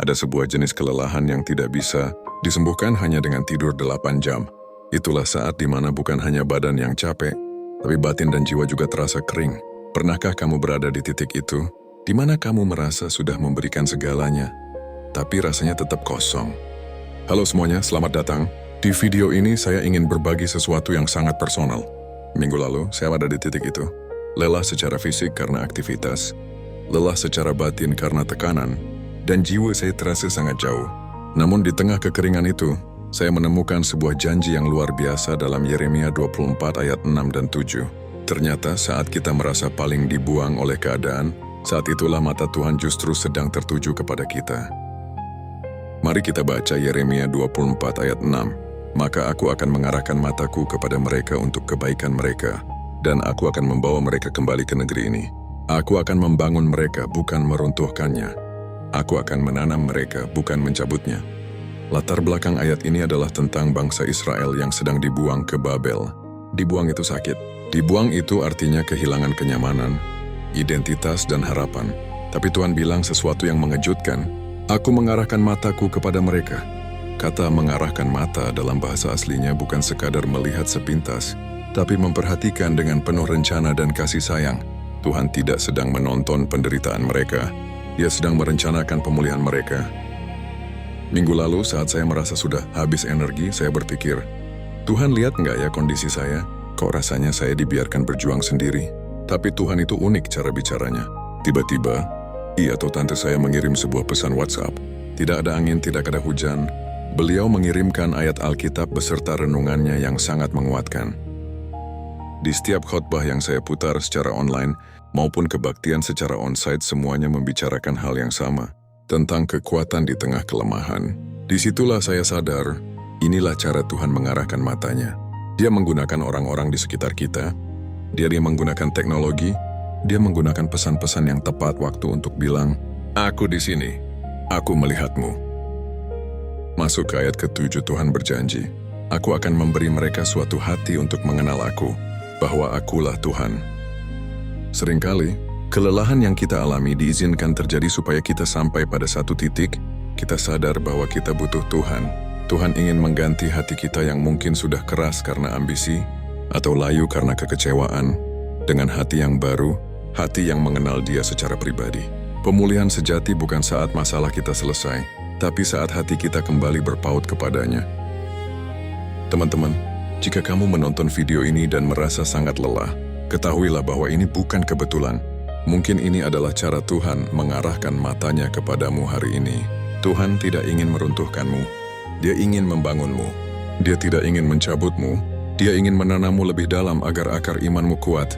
Ada sebuah jenis kelelahan yang tidak bisa disembuhkan hanya dengan tidur 8 jam. Itulah saat di mana bukan hanya badan yang capek, tapi batin dan jiwa juga terasa kering. Pernahkah kamu berada di titik itu, di mana kamu merasa sudah memberikan segalanya, tapi rasanya tetap kosong? Halo semuanya, selamat datang. Di video ini saya ingin berbagi sesuatu yang sangat personal. Minggu lalu, saya ada di titik itu. Lelah secara fisik karena aktivitas, lelah secara batin karena tekanan, dan jiwa saya terasa sangat jauh. Namun di tengah kekeringan itu, saya menemukan sebuah janji yang luar biasa dalam Yeremia 24 ayat 6 dan 7. Ternyata saat kita merasa paling dibuang oleh keadaan, saat itulah mata Tuhan justru sedang tertuju kepada kita. Mari kita baca Yeremia 24 ayat 6. Maka aku akan mengarahkan mataku kepada mereka untuk kebaikan mereka, dan aku akan membawa mereka kembali ke negeri ini. Aku akan membangun mereka, bukan meruntuhkannya. Aku akan menanam mereka, bukan mencabutnya. Latar belakang ayat ini adalah tentang bangsa Israel yang sedang dibuang ke Babel. Dibuang itu sakit. Dibuang itu artinya kehilangan kenyamanan, identitas, dan harapan. Tapi Tuhan bilang sesuatu yang mengejutkan. Aku mengarahkan mataku kepada mereka. Kata mengarahkan mata dalam bahasa aslinya bukan sekadar melihat sepintas, tapi memperhatikan dengan penuh rencana dan kasih sayang. Tuhan tidak sedang menonton penderitaan mereka. Dia sedang merencanakan pemulihan mereka. Minggu lalu saat saya merasa sudah habis energi, saya berpikir, Tuhan lihat nggak ya kondisi saya? Kok rasanya saya dibiarkan berjuang sendiri? Tapi Tuhan itu unik cara bicaranya. Tiba-tiba, atau tante saya mengirim sebuah pesan WhatsApp. Tidak ada angin, tidak ada hujan. Beliau mengirimkan ayat Alkitab beserta renungannya yang sangat menguatkan. Di setiap khotbah yang saya putar secara online maupun kebaktian secara onsite, semuanya membicarakan hal yang sama, tentang kekuatan di tengah kelemahan. Disitulah saya sadar, inilah cara Tuhan mengarahkan matanya. Dia menggunakan orang-orang di sekitar kita, dia menggunakan teknologi, dia menggunakan pesan-pesan yang tepat waktu untuk bilang, aku di sini, aku melihatmu. Masuk ke ayat ke-7, Tuhan berjanji, aku akan memberi mereka suatu hati untuk mengenal aku, bahwa akulah Tuhan. Seringkali, kelelahan yang kita alami diizinkan terjadi supaya kita sampai pada satu titik, kita sadar bahwa kita butuh Tuhan. Tuhan ingin mengganti hati kita yang mungkin sudah keras karena ambisi, atau layu karena kekecewaan, dengan hati yang baru, hati yang mengenal Dia secara pribadi. Pemulihan sejati bukan saat masalah kita selesai, tapi saat hati kita kembali berpaut kepadanya. Teman-teman, jika kamu menonton video ini dan merasa sangat lelah, ketahuilah bahwa ini bukan kebetulan. Mungkin ini adalah cara Tuhan mengarahkan matanya kepadamu hari ini. Tuhan tidak ingin meruntuhkanmu. Dia ingin membangunmu. Dia tidak ingin mencabutmu. Dia ingin menanammu lebih dalam agar akar imanmu kuat.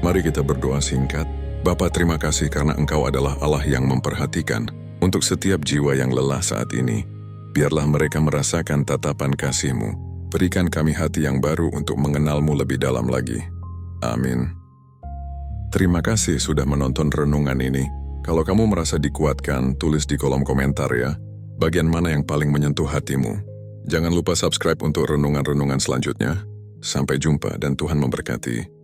Mari kita berdoa singkat. Bapa, terima kasih karena Engkau adalah Allah yang memperhatikan. Untuk setiap jiwa yang lelah saat ini, biarlah mereka merasakan tatapan kasih-Mu. Berikan kami hati yang baru untuk mengenal-Mu lebih dalam lagi. Amin. Terima kasih sudah menonton renungan ini. Kalau kamu merasa dikuatkan, tulis di kolom komentar ya. Bagian mana yang paling menyentuh hatimu? Jangan lupa subscribe untuk renungan-renungan selanjutnya. Sampai jumpa dan Tuhan memberkati.